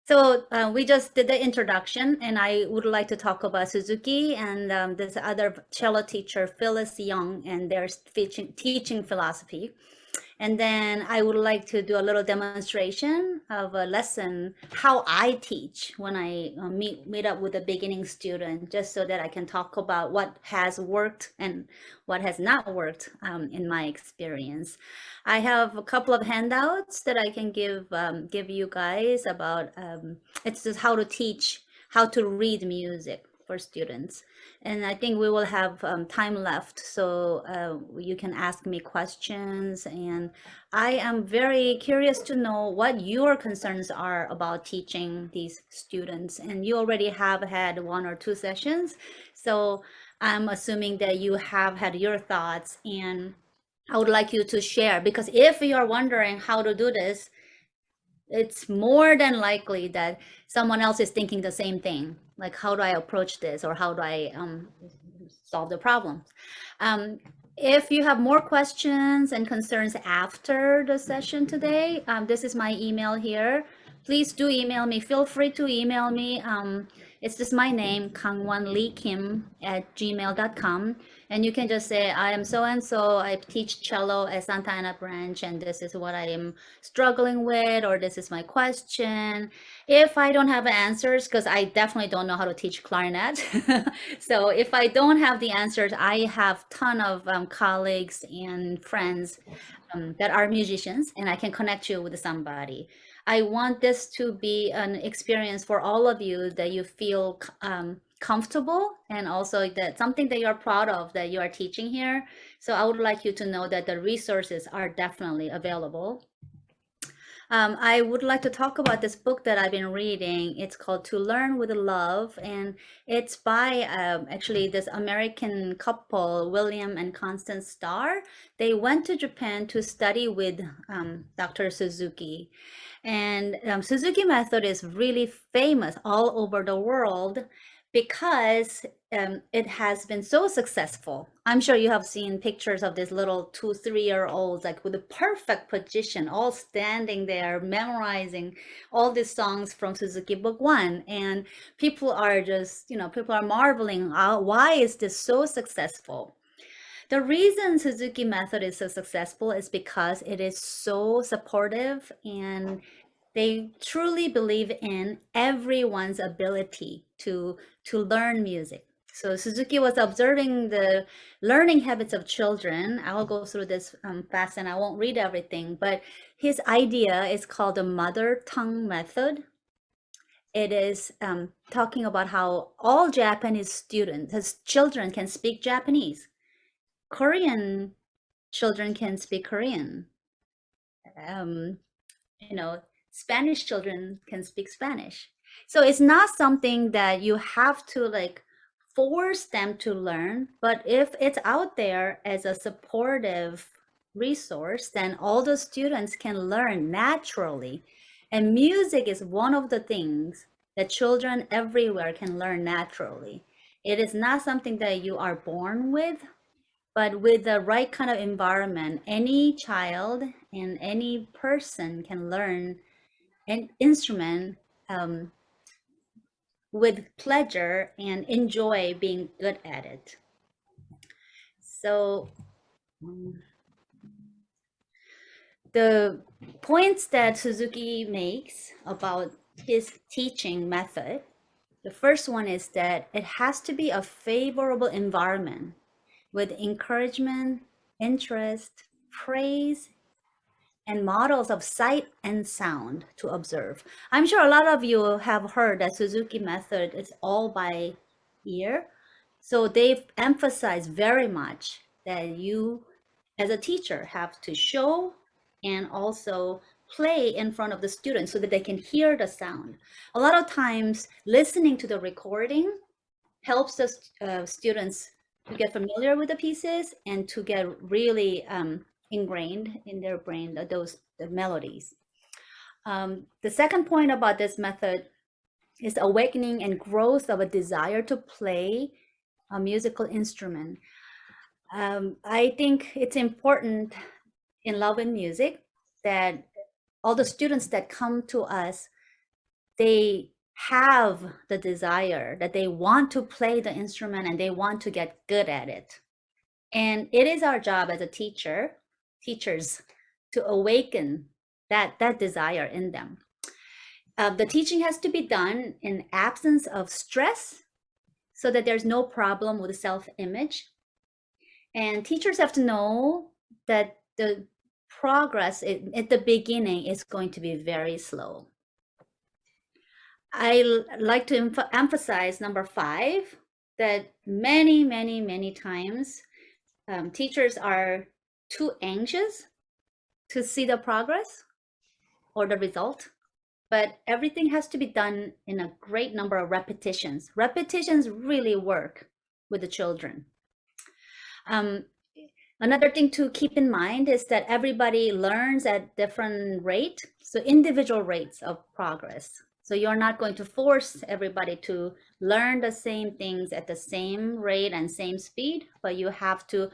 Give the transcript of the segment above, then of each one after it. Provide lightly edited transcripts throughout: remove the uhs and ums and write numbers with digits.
So we just did the introduction, and I would like to talk about Suzuki and this other cello teacher, Phyllis Young, and their teaching philosophy. And then I would like to do a little demonstration of a lesson, how I teach when I meet up with a beginning student, just so that I can talk about what has worked and what has not worked in my experience. I have a couple of handouts that I can give you guys about it's just how to teach, how to read music for students. And I think we will have time left, so you can ask me questions. And I am very curious to know what your concerns are about teaching these students. And you already have had 1 or 2 sessions, so I'm assuming that you have had your thoughts, and I would like you to share, because if you are wondering how to do this, it's more than likely that someone else is thinking the same thing. Like, how do I approach this, or how do I solve the problems? Um, if you have more questions and concerns after the session today, this is my email here. Please do email me. Feel free to email me. It's just my name, Kangwon Lee Kim @gmail.com. And you can just say, I am so-and-so, I teach cello at Santa Ana branch, and this is what I am struggling with, or this is my question. If I don't have answers, because I definitely don't know how to teach clarinet. So if I don't have the answers, I have ton of colleagues and friends that are musicians, and I can connect you with somebody. I want this to be an experience for all of you, that you feel comfortable, and also that something that you're proud of that you are teaching here. So I would like you to know that the resources are definitely available. I would like to talk about this book that I've been reading. It's called To Learn with Love, and it's by actually this American couple, William and Constance Starr. They went to Japan to study with Dr. Suzuki. And Suzuki method is really famous all over the world because it has been so successful. I'm sure you have seen pictures of these little 2, 3-year-olds, like with the perfect position, all standing there, memorizing all these songs from Suzuki Book One. And people are just, people are marveling, why is this so successful? The reason Suzuki method is so successful is because it is so supportive, and they truly believe in everyone's ability to learn music. So Suzuki was observing the learning habits of children. I will go through this fast, and I won't read everything, but his idea is called the mother tongue method. It is talking about how all Japanese students, his children, can speak Japanese. Korean children can speak Korean. Um, Spanish children can speak Spanish. So it's not something that you have to like force them to learn, but if it's out there as a supportive resource, then all the students can learn naturally. And music is one of the things that children everywhere can learn naturally. It is not something that you are born with, but with the right kind of environment, any child and any person can learn an instrument with pleasure and enjoy being good at it. So the points that Suzuki makes about his teaching method, the first one is that it has to be a favorable environment with encouragement, interest, praise, and models of sight and sound to observe. I'm sure a lot of you have heard that Suzuki method is all by ear. So they've emphasized very much that you, as a teacher, have to show and also play in front of the students so that they can hear the sound. A lot of times, listening to the recording helps the students to get familiar with the pieces and to get really ingrained in their brain the melodies. The second point about this method is awakening and growth of a desire to play a musical instrument. I think it's important in Love and Music that all the students that come to us they have the desire that they want to play the instrument and they want to get good at it. And it is our job as a teachers, to awaken that desire in them. The teaching has to be done in absence of stress so that there's no problem with self-image. And teachers have to know that the progress at the beginning is going to be very slow. I like to emphasize number 5, that many times teachers are too anxious to see the progress or the result, but everything has to be done in a great number of repetitions. Repetitions really work with the children. Another thing to keep in mind is that everybody learns at different rate, so individual rates of progress. So you're not going to force everybody to learn the same things at the same rate and same speed, but you have to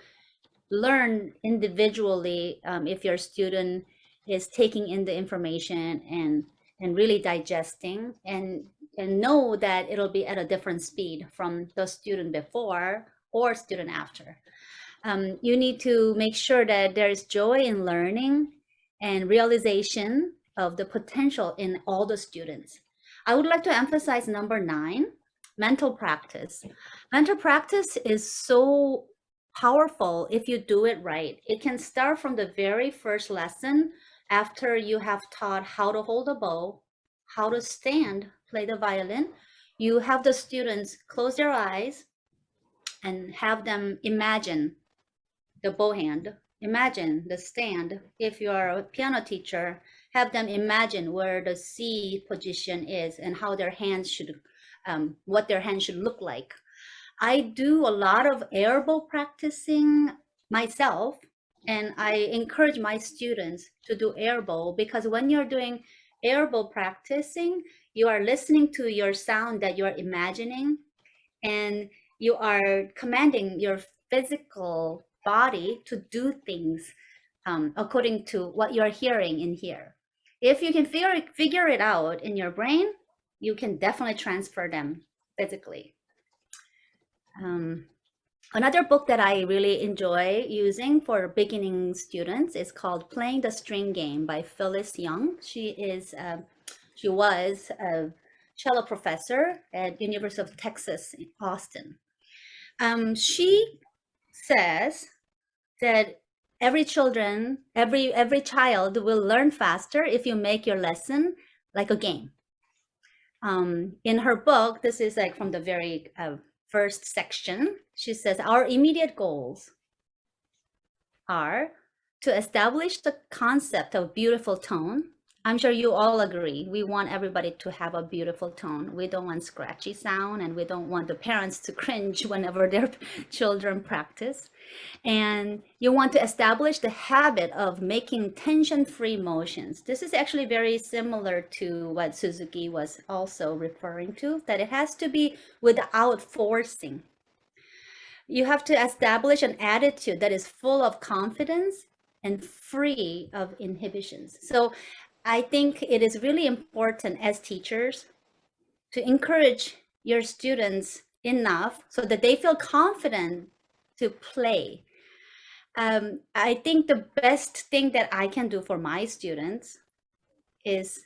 learn individually if your student is taking in the information and really digesting, and know that it'll be at a different speed from the student before or student after. You need to make sure that there's joy in learning and realization of the potential in all the students. I would like to emphasize number 9, mental practice. Mental practice is so powerful if you do it right. It can start from the very first lesson after you have taught how to hold a bow, how to stand, play the violin. You have the students close their eyes and have them imagine the bow hand, imagine the stand. If you are a piano teacher, have them imagine where the C position is and how their hands should, what their hands should look like. I do a lot of air bow practicing myself, and I encourage my students to do air bow, because when you're doing air bow practicing, you are listening to your sound that you're imagining, and you are commanding your physical body to do things according to what you're hearing in here. If you can figure it out in your brain, you can definitely transfer them physically. Another book that I really enjoy using for beginning students is called Playing the String Game by Phyllis Young. She was a cello professor at University of Texas in Austin. She says that every child will learn faster if you make your lesson like a game. In her book, this is like from the very first section, she says, our immediate goals are to establish the concept of beautiful tone. I'm sure you all agree. We want everybody to have a beautiful tone. We don't want scratchy sound, and we don't want the parents to cringe whenever their children practice. And you want to establish the habit of making tension-free motions. This is actually very similar to what Suzuki was also referring to, that it has to be without forcing. You have to establish an attitude that is full of confidence and free of inhibitions. So I think it is really important as teachers to encourage your students enough so that they feel confident to play. I think the best thing that I can do for my students is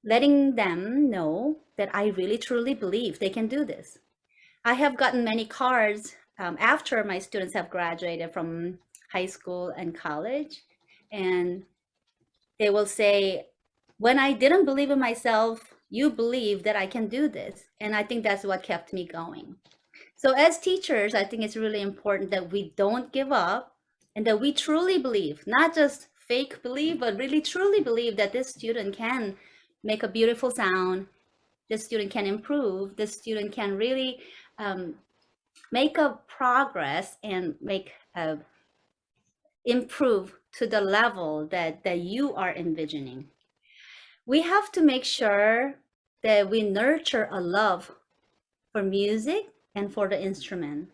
letting them know that I really truly believe they can do this. I have gotten many cards after my students have graduated from high school and college, and they will say, when I didn't believe in myself, you believe that I can do this. And I think that's what kept me going. So as teachers, I think it's really important that we don't give up and that we truly believe, not just fake believe, but really truly believe that this student can make a beautiful sound, this student can improve, this student can really make a progress and make improve to the level that you are envisioning. We have to make sure that we nurture a love for music and for the instrument.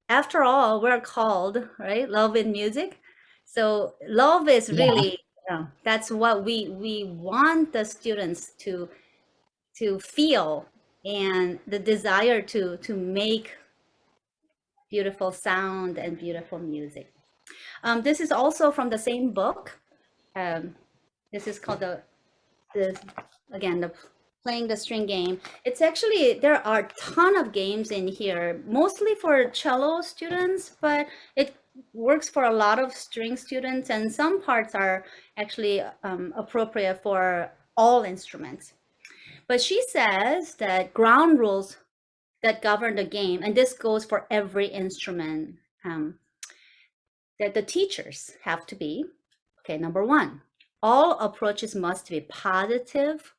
After all, we're called, right, love in music. So love is really, that's what we want the students to to feel and the desire to make beautiful sound and beautiful music. This is also from the same book. This is called the again the playing the string game. It's actually, there are a ton of games in here, mostly for cello students, but it works for a lot of string students, and some parts are actually appropriate for all instruments. But she says that ground rules that govern the game, and this goes for every instrument, that the teachers have to be, okay, number one, all approaches must be positive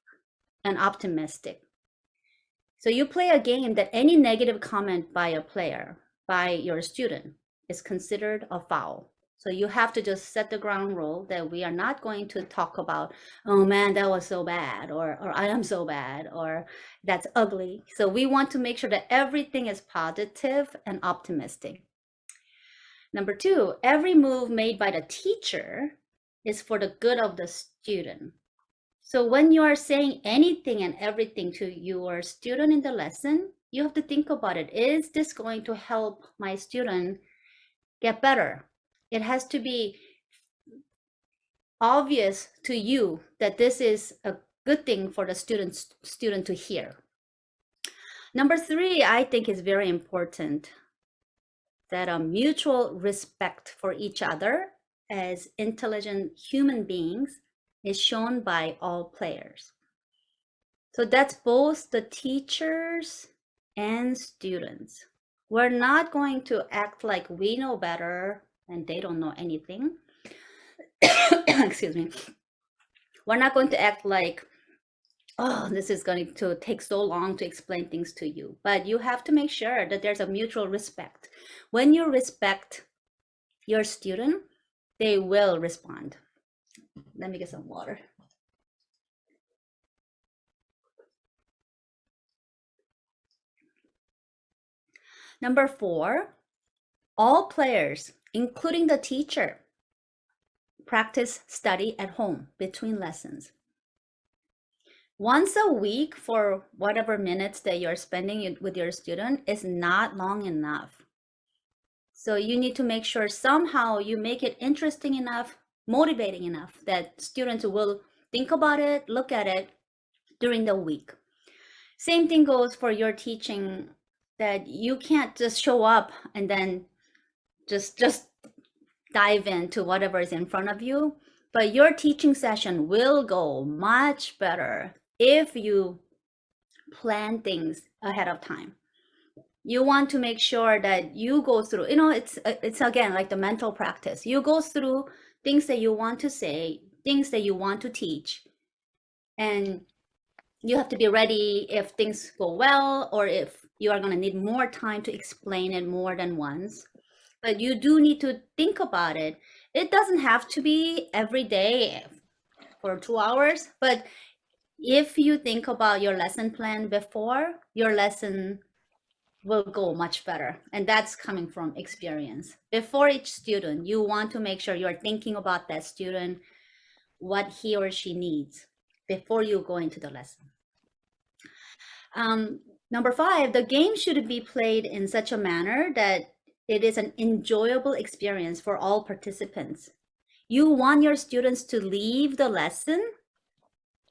and optimistic. So you play a game that any negative comment by a player, by your student, is considered a foul. So you have to just set the ground rule that we are not going to talk about, oh man, that was so bad, or I am so bad, or that's ugly. So we want to make sure that everything is positive and optimistic. Number two, every move made by the teacher is for the good of the student. So when you are saying anything and everything to your student in the lesson, you have to think about it. Is this going to help my student get better? It has to be obvious to you that this is a good thing for the student to hear. Number three, I think is very important, that a mutual respect for each other as intelligent human beings is shown by all players. So that's both the teachers and students. We're not going to act like we know better and they don't know anything. Excuse me. We're not going to act like, oh, this is going to take so long to explain things to you. But you have to make sure that there's a mutual respect. When you respect your student, they will respond. Let me get some water. Number four, all players, including the teacher, practice study at home between lessons. Once a week for whatever minutes that you're spending with your student is not long enough. So you need to make sure somehow you make it interesting enough, motivating enough that students will think about it, look at it during the week. Same thing goes for your teaching, that you can't just show up and then just dive into whatever is in front of you. But your teaching session will go much better if you plan things ahead of time. You want to make sure that you go through, it's again like the mental practice. You go through things that you want to say, things that you want to teach, and you have to be ready if things go well, or if you are going to need more time to explain it more than once. But you do need to think about it. It doesn't have to be every day for 2 hours, but if you think about your lesson plan before, your lesson will go much better. And that's coming from experience. Before each student, you want to make sure you're thinking about that student, what he or she needs before you go into the lesson. Number five, the game should be played in such a manner that it is an enjoyable experience for all participants. You want your students to leave the lesson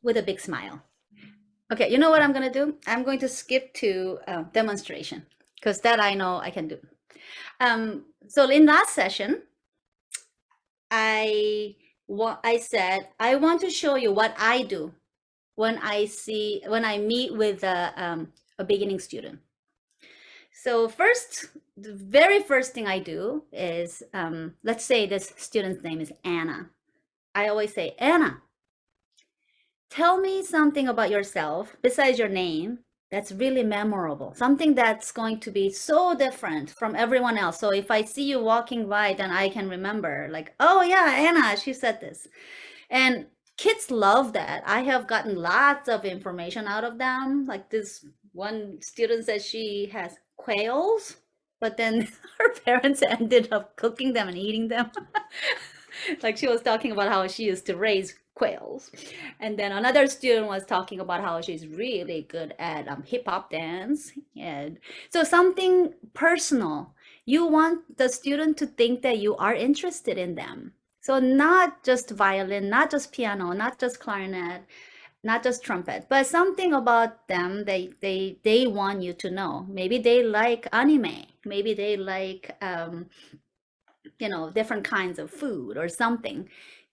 with a big smile. Okay, you know what I'm going to do? I'm going to skip to demonstration, because that I know I can do. So in last session, I said, I want to show you what I do when I meet with a beginning student. So first, the very first thing I do is, let's say this student's name is Anna. I always say, Anna, tell me something about yourself besides your name that's really memorable, something that's going to be so different from everyone else. So if I see you walking by, then I can remember, like, oh yeah, Anna, she said this. And kids love that. I have gotten lots of information out of them. Like this one student said she has quails, but then her parents ended up cooking them and eating them. Like she was talking about how she used to raise quails. And then another student was talking about how she's really good at hip hop dance. And so something personal. You want the student to think that you are interested in them. So not just violin, not just piano, not just clarinet, not just trumpet, but something about them they want you to know. Maybe they like anime. Maybe they like different kinds of food or something.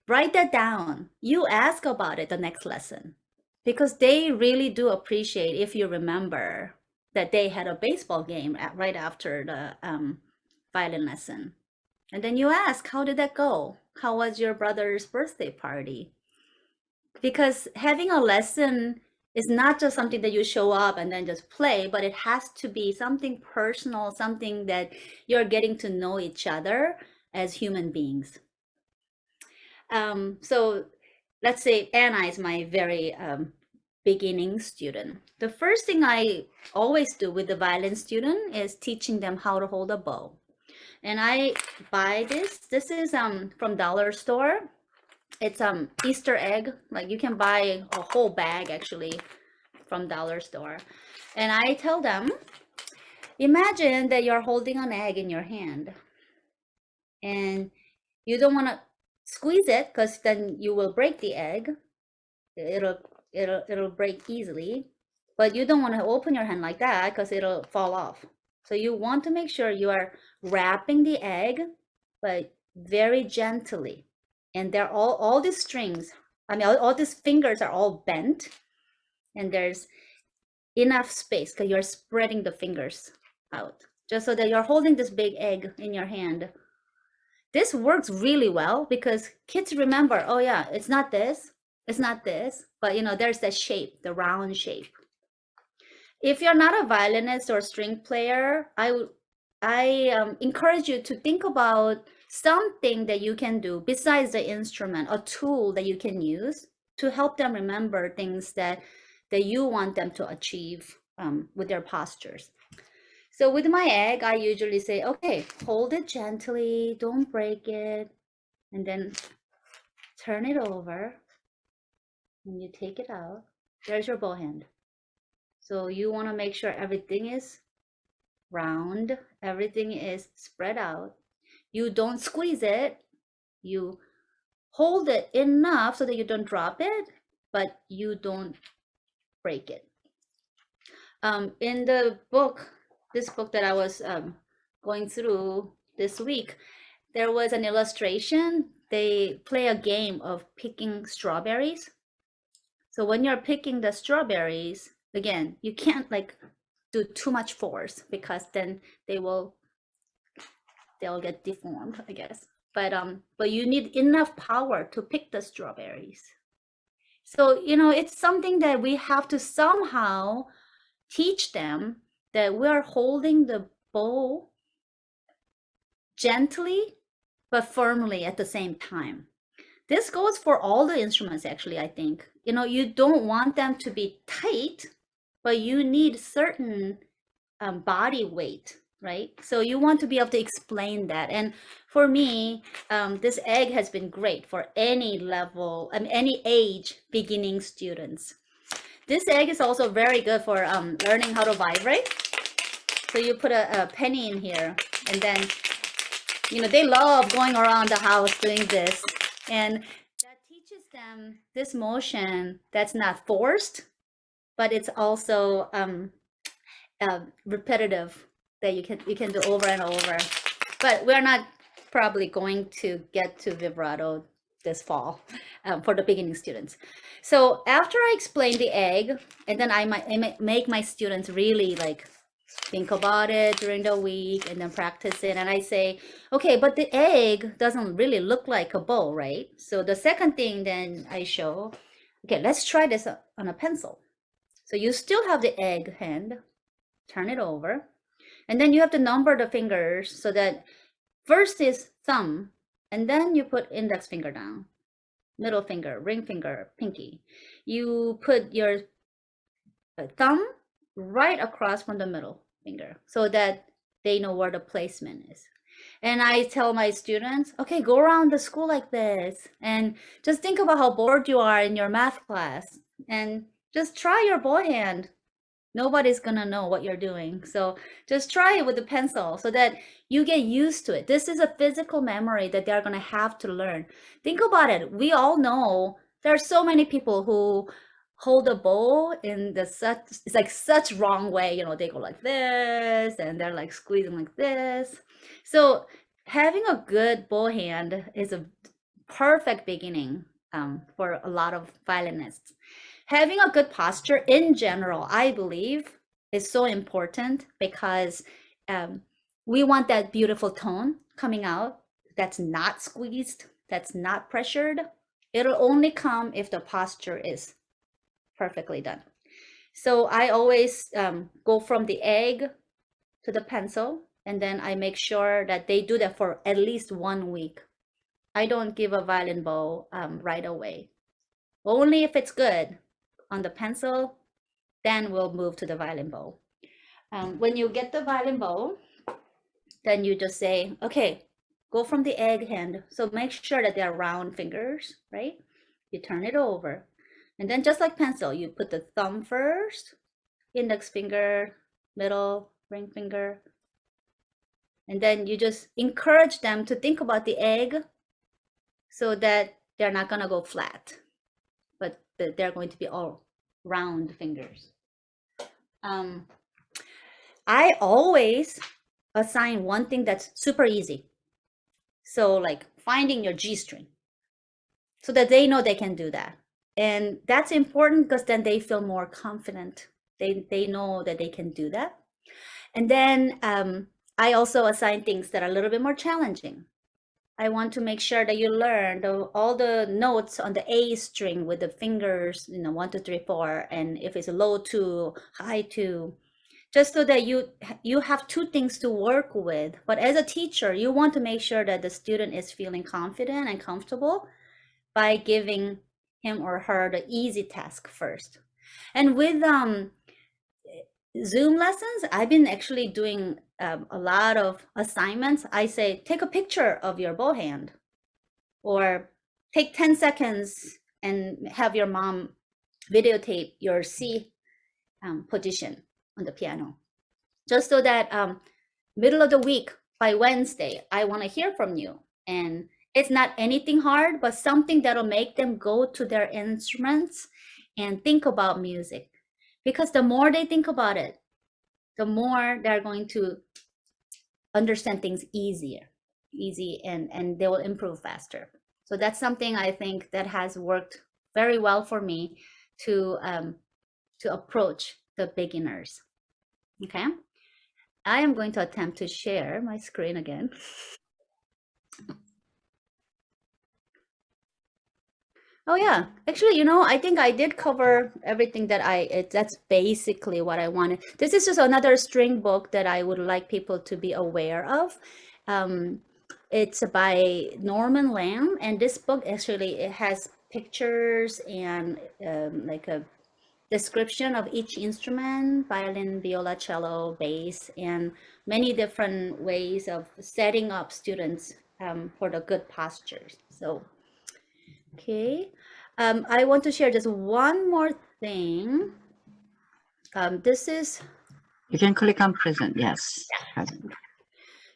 Write that down. You ask about it the next lesson because they really do appreciate if you remember that they had a baseball game right after the violin lesson. And then you ask, how did that go? How was your brother's birthday party? Because having a lesson is not just something that you show up and then just play, but it has to be something personal, something that you're getting to know each other as human beings. So let's say Anna is my very beginning student. The first thing I always do with the violin student is teaching them how to hold a bow. And I buy this. This is from dollar store. It's Easter egg. Like you can buy a whole bag actually from dollar store. And I tell them, imagine that you're holding an egg in your hand. And you don't want to squeeze it because then you will break the egg. It'll break easily. But you don't want to open your hand like that because it'll fall off. So you want to make sure you are wrapping the egg, but very gently. And they're all these strings, I mean, all these fingers are all bent, and there's enough space because you're spreading the fingers out, just so that you're holding this big egg in your hand. This works really well because kids remember, oh yeah, it's not this, but there's that shape, the round shape. If you're not a violinist or string player, I encourage you to think about something that you can do besides the instrument, a tool that you can use to help them remember things that you want them to achieve with their postures. So with my egg, I usually say, okay, hold it gently, don't break it, and then turn it over, and you take it out. There's your bow hand. So you want to make sure everything is round, everything is spread out. You don't squeeze it. You hold it enough so that you don't drop it, but you don't break it. In the book, this book that I was going through this week, there was an illustration. They play a game of picking strawberries. So when you're picking the strawberries, again, you can't like do too much force because then they'll get deformed, I guess. But you need enough power to pick the strawberries. So it's something that we have to somehow teach them, that we're holding the bow gently but firmly at the same time. This goes for all the instruments actually, I think. You don't want them to be tight, but you need certain body weight, right? So you want to be able to explain that. And for me, this egg has been great for any level, any age beginning students. This egg is also very good for learning how to vibrate. So you put a penny in here, and then they love going around the house doing this, and that teaches them this motion that's not forced, but it's also repetitive, that you can do over and over. But we're not probably going to get to vibrato this fall for the beginning students. So after I explain the egg, and then I make my students really like think about it during the week and then practice it. And I say, okay, but the egg doesn't really look like a bow, right? So the second thing then I show, okay, let's try this on a pencil. So you still have the egg hand, turn it over, and then you have to number the fingers so that first is thumb, and then you put index finger down, middle finger, ring finger, pinky. You put your thumb right across from the middle finger so that they know where the placement is. And I tell my students, okay, go around the school like this and just think about how bored you are in your math class and just try your ball hand. Nobody's gonna know what you're doing. So just try it with the pencil so that you get used to it. This is a physical memory that they're gonna have to learn. Think about it. We all know there are so many people who hold a bowl in the it's like such wrong way. You know, they go like this and they're like squeezing like this. So having a good bowl hand is a perfect beginning for a lot of violinists. Having a good posture in general, I believe, is so important because we want that beautiful tone coming out that's not squeezed, that's not pressured. It'll only come if the posture is perfectly done. So I always go from the egg to the pencil, and then I make sure that they do that for at least 1 week. I don't give a violin bow right away. Only if it's good on the pencil, then we'll move to the violin bow. When you get the violin bow, then you just say, okay, go from the egg hand. So make sure that they're round fingers, right? You turn it over. And then just like pencil, you put the thumb first, index finger, middle, ring finger. And then you just encourage them to think about the egg so that they're not gonna go flat, but they're going to be all round fingers. I always assign one thing that's super easy. So like finding your G string so that they know they can do that. And that's important because then they feel more confident. They know that they can do that. And then I also assign things that are a little bit more challenging. I want to make sure that you learn all the notes on the A string with the fingers, 1, 2, 3, 4, and if it's low 2, high 2, just so that you have two things to work with. But as a teacher, you want to make sure that the student is feeling confident and comfortable by giving him or her the easy task first. And with Zoom lessons, I've been actually doing a lot of assignments. I say, take a picture of your bow hand, or take 10 seconds and have your mom videotape your C position on the piano. Just so that middle of the week, by Wednesday, I want to hear from you. And it's not anything hard, but something that'll make them go to their instruments and think about music. Because the more they think about it, the more they're going to understand things easy, and they will improve faster. So that's something I think that has worked very well for me to approach the beginners. Okay, I am going to attempt to share my screen again. Oh yeah, actually, I think I did cover everything that that's basically what I wanted. This is just another string book that I would like people to be aware of. It's by Norman Lamb, and this book actually, it has pictures and like a description of each instrument: violin, viola, cello, bass, and many different ways of setting up students for the good postures. So okay, I want to share just one more thing. This is, You can click on present, yes. Present.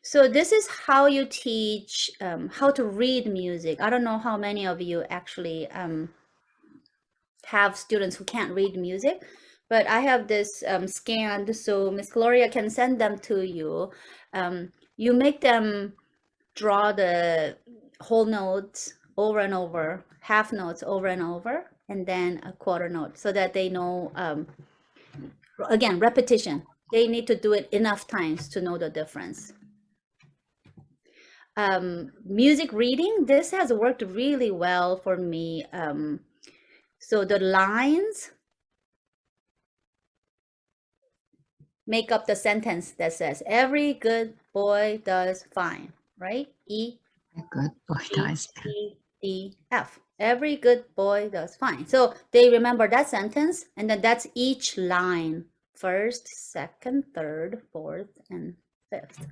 so this is how you teach how to read music. I don't know how many of you actually have students who can't read music, but I have this scanned, so Miss Gloria can send them to you. You make them draw the whole notes over and over, half notes over and over, and then a quarter note, so that they know, again, repetition. They need to do it enough times to know the difference. Music reading, this has worked really well for me. So the lines make up the sentence that says, every good boy does fine, right? E, Good boy does. E, D, F. Every good boy does fine. So they remember that sentence, and then that's each line: first, second, third, fourth, and fifth.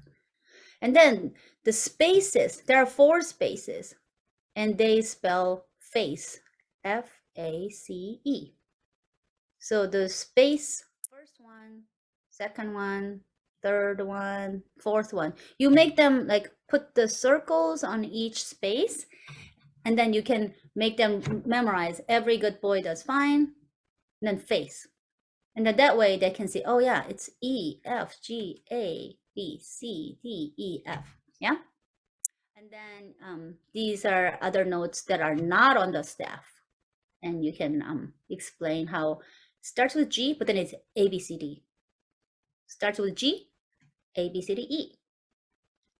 And then the spaces, there are 4 spaces, and they spell face, F-A-C-E. So the space, first one, second one, third one, fourth one, you make them like put the circles on each space, and then you can make them memorize every good boy does fine, and then face. And then that way they can see, oh yeah, it's E, F, G, A, B, C, D, E, F. Yeah. And then these are other notes that are not on the staff. And you can explain how starts with G, but then it's A, B, C, D. Starts with G, A, B, C, D, E.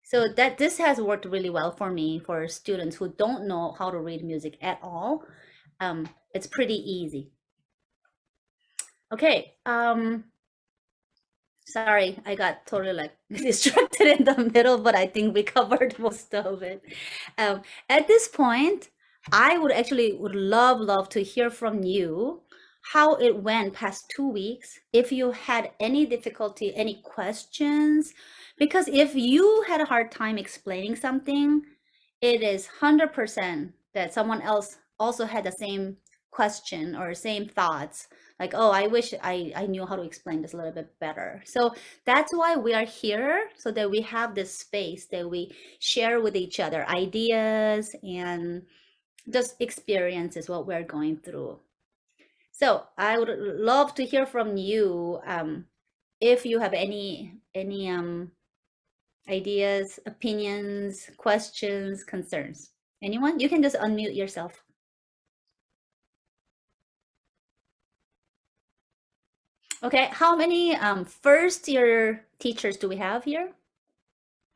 So that this has worked really well for me for students who don't know how to read music at all. It's pretty easy. Okay. Sorry, I got totally like distracted in the middle, but I think we covered most of it. At this point, I would love to hear from you how it went past 2 weeks. If you had any difficulty, any questions, because if you had a hard time explaining something, it is 100% that someone else also had the same question or same thoughts. Like, oh, I wish I knew how to explain this a little bit better. So that's why we are here, so that we have this space that we share with each other ideas and just experiences what we're going through. So I would love to hear from you if you have any ideas, opinions, questions, concerns. Anyone? You can just unmute yourself. Okay, how many first year teachers do we have here?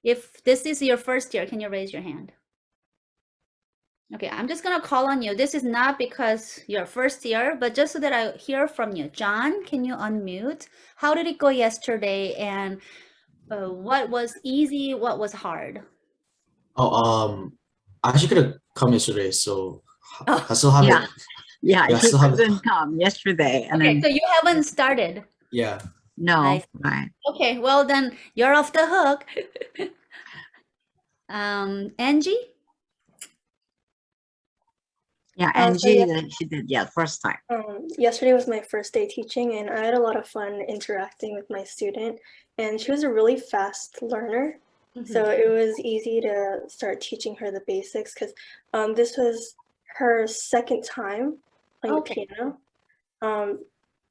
If this is your first year, can you raise your hand? Okay, I'm just gonna call on you. This is not because you're first year, but just so that I hear from you. John, can you unmute? How did it go yesterday, and what was easy, what was hard? Oh, I actually could have come yesterday, so Oh. I still haven't. Yeah. Yeah, Yeah, I he still haven't. couldn't come yesterday, and Okay, then so you haven't started. Yeah. no, I- right? Okay, well then you're off the hook. Angie? Yeah, So Angie, yes- she did. Yeah, first time. Yesterday was my first day teaching, and I had a lot of fun interacting with my student. And she was a really fast learner, so it was easy to start teaching her the basics because this was her second time playing Okay. the piano.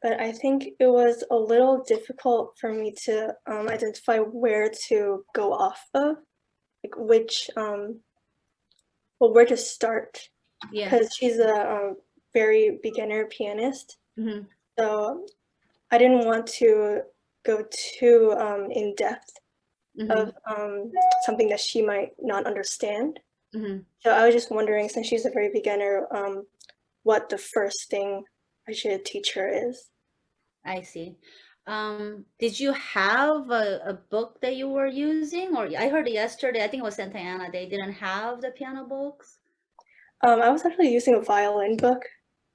But I think it was a little difficult for me to identify where to go off of, like which, where to start. Yeah. Because she's a very beginner pianist. Mhm. So I didn't want to go too in depth Mhm. of something that she might not understand. Mhm. So I was just wondering, since she's a very beginner, what the first thing I should teach her is. I see. Did you have a book that you were using? Or I heard yesterday, I think it was Santa Ana, they didn't have the piano books. I was actually using a violin book,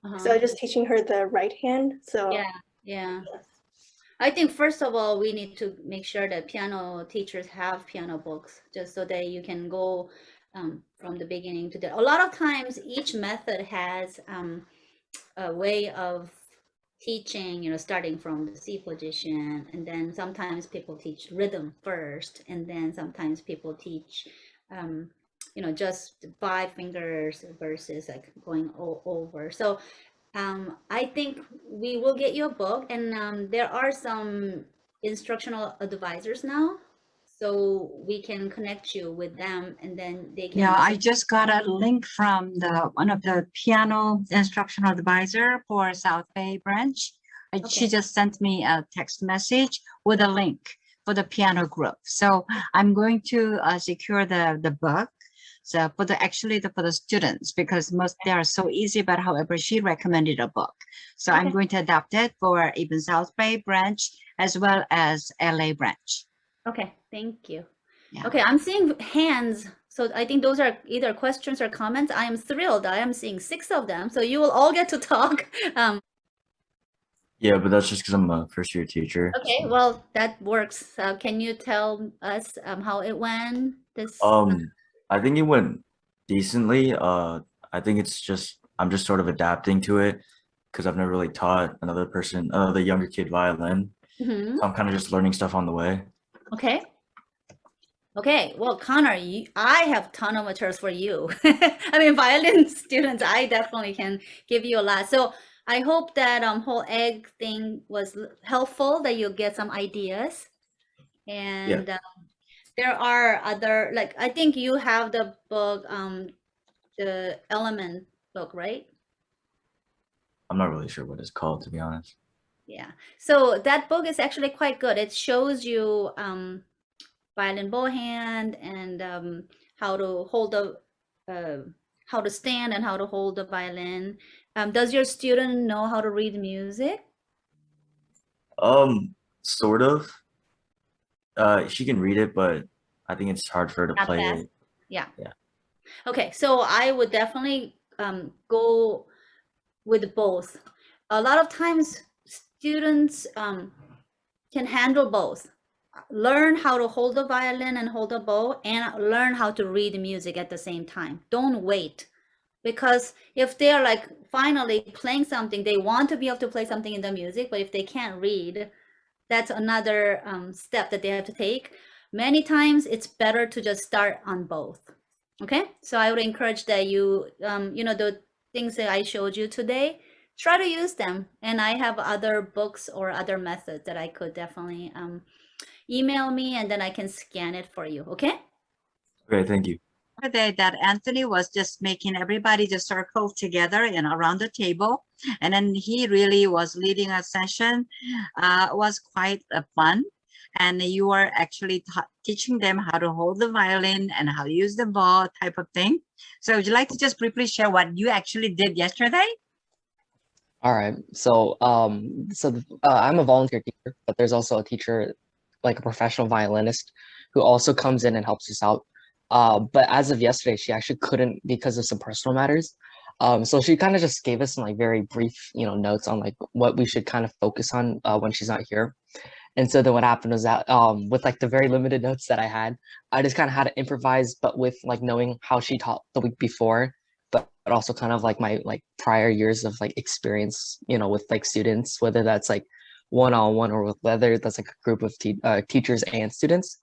so I Uh-huh. was just teaching her the right hand. So Yeah, yeah. I think first of all, we need to make sure that piano teachers have piano books, just so that you can go from the beginning to the. A lot of times, each method has a way of teaching, starting from the C position, and then sometimes people teach rhythm first, and then sometimes people teach, just 5 fingers versus like going over. So I think we will get you a book, and there are some instructional advisors now, so we can connect you with them, and then they can. Yeah, I also- just got a link from one of the piano instructional advisor for South Bay branch. She Okay. just sent me a text message with a link for the piano group. So I'm going to secure the book. So for the students, because they are so easy, but however, she recommended a book. So I'm Okay. going to adapt it for even South Bay branch as well as LA branch. Okay, thank you. Yeah. Okay, I'm seeing hands, so I think those are either questions or comments. I am thrilled. I am seeing 6 of them, so you will all get to talk. Yeah, but that's just because I'm a first year teacher. Okay, well, that works. Can you tell us how it went? I think it went decently. I think it's just I'm just sort of adapting to it because I've never really taught another younger kid violin. Mhm. So I'm kind of just learning stuff on the way. Okay. Okay, well, Connor, I have ton of materials for you. I mean, violin students, I definitely can give you a lot. So I hope that whole egg thing was helpful, that you'll get some ideas. And there are other, like, I think you have the book, the Element book, right? I'm not really sure what it's called, to be honest. Yeah. So that book is actually quite good. It shows you violin bow hand and how to hold how to stand and how to hold the violin. Does your student know how to read music? Sort of. She can read it, but I think it's hard for her to Not play fast. it. Yeah. Yeah. Okay, so I would definitely go with both. A lot of times students can handle both. Learn how to hold the violin and hold the bow, and learn how to read music at the same time. Don't wait, because if they're like finally playing something, they want to be able to play something in the music, but if they can't read, that's another step that they have to take. Many times it's better to just start on both. Okay, so I would encourage that you the things that I showed you today, try to use them. And I have other books or other methods that I could definitely email me, and then I can scan it for you. Okay. Okay, thank you. Day that Anthony was just making everybody just circle together and around the table, and then he really was leading a session. Was quite fun, and you are actually teaching them how to hold the violin and how to use the bow type of thing. So would you like to just briefly share what you actually did yesterday? All right. So, I'm a volunteer teacher, but there's also a teacher, like a professional violinist, who also comes in and helps us out. But as of yesterday, she actually couldn't because of some personal matters. So she kind of just gave us some like very brief, notes on like what we should kind of focus on when she's not here. And so then what happened was that with like the very limited notes that I had, I just kind of had to improvise, but with like knowing how she taught the week before, but also kind of like my like prior years of like experience, with like students, whether that's like one-on-one or with whether that's like a group of teachers and students.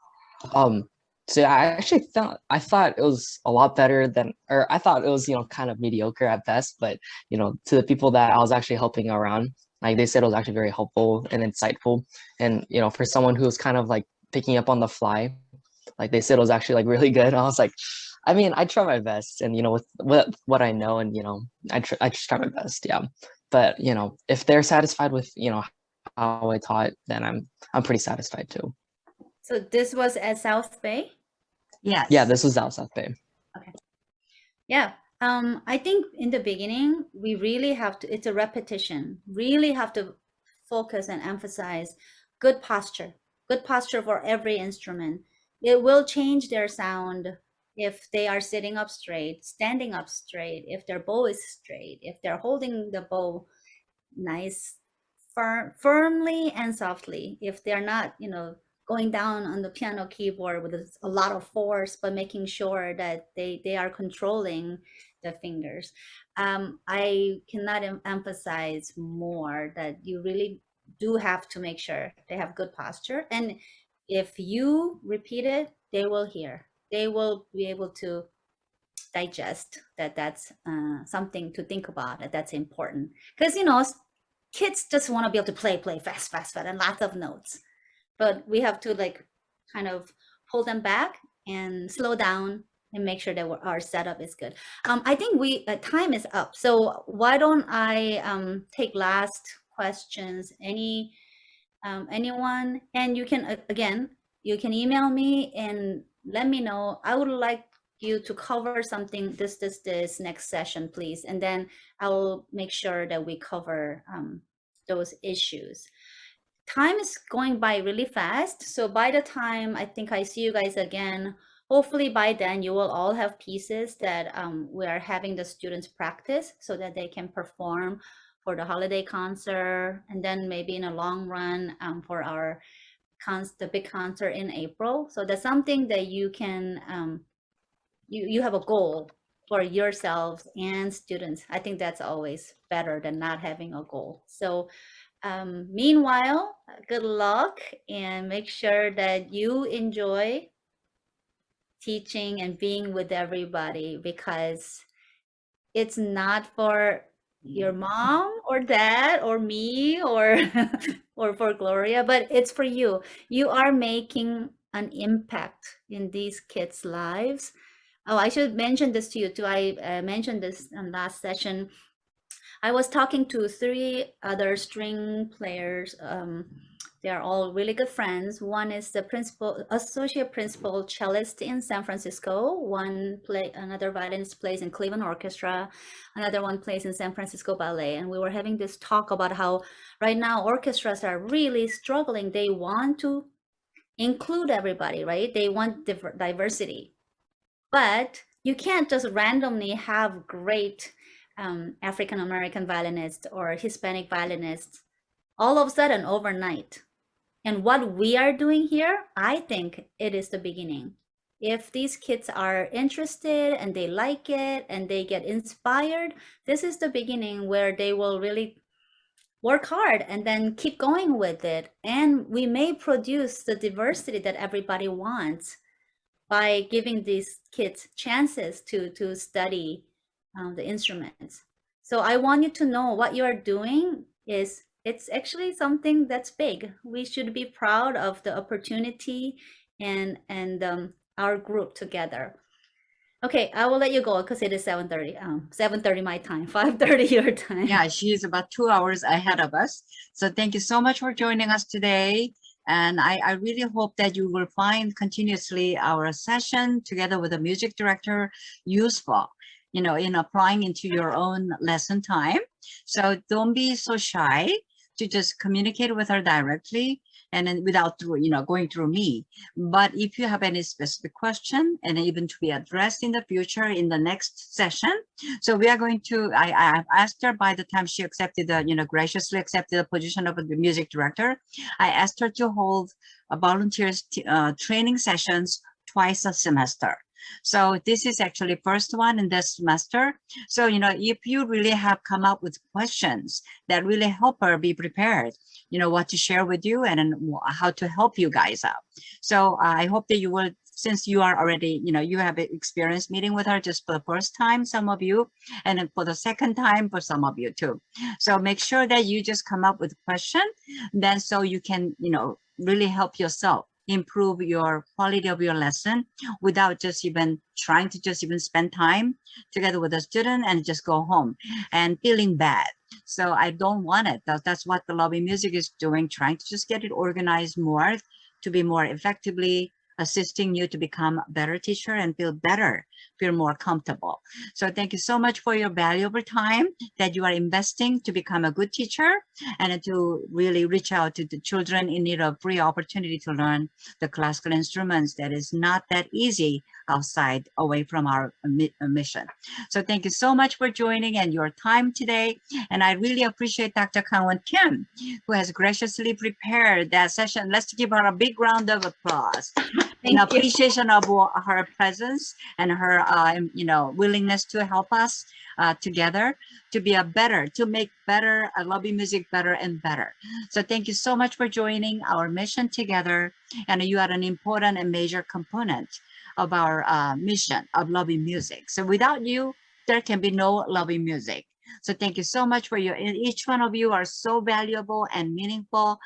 So I actually thought it was a lot better than, or I thought it was, kind of mediocre at best, but to the people that I was actually helping around, like they said it was actually very helpful and insightful. And for someone who was kind of like picking up on the fly, like they said it was actually like really good. I was like, I mean, I try my best, and with what I know, and I just try my best, yeah. But if they're satisfied with how I taught, then I'm pretty satisfied too. So this was at South Bay? Yes. Yeah, this was out South Bay. Okay. Yeah. I think in the beginning, we really have to, it's a repetition, really have to focus and emphasize good posture for every instrument. It will change their sound if they are sitting up straight, standing up straight, if their bow is straight, if they're holding the bow nice, firmly and softly, if they're not, going down on the piano keyboard with a lot of force, but making sure that they are controlling the fingers. I cannot emphasize more that you really do have to make sure they have good posture. And if you repeat it, they will hear. They will be able to digest that that's something to think about, that's important. Because, kids just want to be able to play fast, and lots of notes. But we have to like kind of pull them back and slow down and make sure that our setup is good. I think time is up. So why don't I take last questions? Anyone? And you can, again, you can email me and let me know. I would like you to cover something this next session, please. And then I will make sure that we cover those issues. Time is going by really fast. So by the time I think I see you guys again, hopefully by then you will all have pieces that we are having the students practice so that they can perform for the holiday concert, and then maybe in a long run for our the big concert in April. So that's something that you can you have a goal for yourselves and students. I think that's always better than not having a goal. So meanwhile, good luck, and make sure that you enjoy teaching and being with everybody, because it's not for your mom or dad or me or or for Gloria, but it's for you. You are making an impact in these kids' lives. Oh, I should mention this to you too. I mentioned this in last session. I was talking to 3 other string players. They are all really good friends. One is the associate principal cellist in San Francisco. Another violinist plays in Cleveland Orchestra. Another one plays in San Francisco Ballet. And we were having this talk about how right now orchestras are really struggling. They want to include everybody, right? They want diversity. But you can't just randomly have great African American violinists or Hispanic violinists all of a sudden overnight. And what we are doing here, I think it is the beginning. If these kids are interested and they like it and they get inspired, this is the beginning where they will really work hard and then keep going with it. And we may produce the diversity that everybody wants by giving these kids chances to study the instruments. So I want you to know what you are doing is, it's actually something that's big. We should be proud of the opportunity and our group together. Okay, I will let you go because it is 7:30. 7:30 my time, 5:30 your time. Yeah, she's about 2 hours ahead of us. So thank you so much for joining us today. And I really hope that you will find continuously our session together with the music director useful, you know, in applying into your own lesson time. So don't be so shy to just communicate with her directly and then without going through me. But if you have any specific question and even to be addressed in the future in the next session, so we are going to, I asked her by the time she accepted the, graciously accepted the position of the music director, I asked her to hold volunteers training sessions twice a semester. So this is actually first one in this semester. So, if you really have come up with questions that really help her be prepared, what to share with you and how to help you guys out. So I hope that you will, since you are already, you have experience meeting with her just for the first time, some of you, and then for the second time for some of you too. So make sure that you just come up with a question, then so you can, really help yourself improve your quality of your lesson without just even trying to just even spend time together with a student and just go home and feeling bad. So I don't want it. That's what the Loving Music is doing, trying to just get it organized more to be more effectively assisting you to become a better teacher and feel better, feel more comfortable. So thank you so much for your valuable time that you are investing to become a good teacher and to really reach out to the children in need of free opportunity to learn the classical instruments that is not that easy outside, away from our mission. So thank you so much for joining and your time today. And I really appreciate Dr. Kangwon Kim, who has graciously prepared that session. Let's give her a big round of applause. In appreciation of her presence and her willingness to help us together to be to make better Loving Music better and better. So thank you so much for joining our mission together, and you are an important and major component of our mission of Loving Music. So without you, there can be no Loving Music. So thank you so much for each one of you are so valuable and meaningful,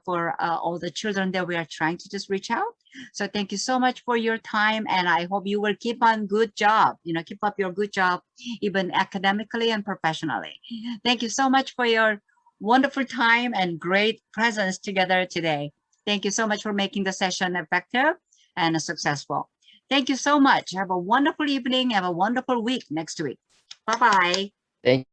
for all the children that we are trying to just reach out. So thank you so much for your time, and I hope you will keep on good job, keep up your good job, even academically and professionally. Thank you so much for your wonderful time and great presence together today. Thank you so much for making the session effective and successful. Thank you so much. Have a wonderful evening. Have a wonderful week next week. Bye-bye. Thank